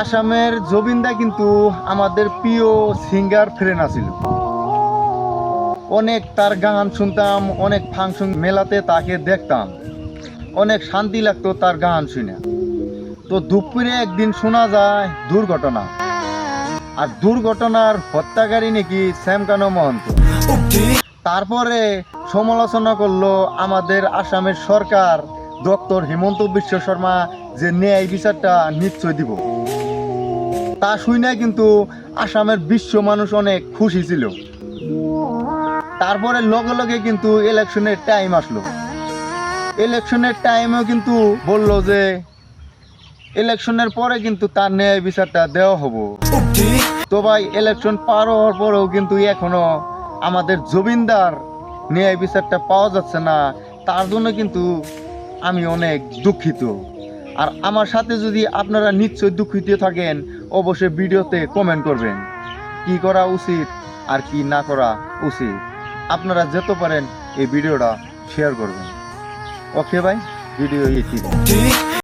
আসামের জবিন্দা কিন্তু আমাদের প্রিয় সিঙ্গার ফ্রেন্ড আছিল। অনেক তার গান শুনতাম, অনেক ফাংশন মেলাতে তাকে দেখতাম, অনেক শান্তি লাগতো তার গান শুনে। তো দুপুরে একদিন শোনা যায় দুর্ঘটনা, আর দুর্ঘটনার হত্যাকারী নাকি শ্যামকানু মহন্ত। তারপরে সমালোচনা করলো আমাদের আসামের সরকার, ডক্টর হিমন্ত বিশ্ব শর্মা, যে ন্যায় বিচারটা নিশ্চয় দিব। তা শুনে কিন্তু আসামের বিশ্ব মানুষ অনেক খুশি ছিল। তারপরে লগে লগে কিন্তু ইলেকশনের টাইম আসলো। ইলেকশনের টাইমেও কিন্তু বললো যে ইলেকশনের পরে কিন্তু তার ন্যায় বিচারটা দেওয়া হবো। তো ভাই, ইলেকশন পার হওয়ার পরেও কিন্তু এখনো আমাদের জবিন্দার ন্যায় বিচারটা পাওয়া যাচ্ছে না। তার জন্য কিন্তু আমি অনেক দুঃখিত। আর আমার সাথে যদি আপনারা নিশ্চয় দুঃখিত থাকেন, অবশ্যই ভিডিওতে কমেন্ট করবেন কি করা উচিত আর কি না করা উচিত। আপনারা যেতে পারেন এই ভিডিওটা শেয়ার করবেন। ওকে ভাই, ভিডিও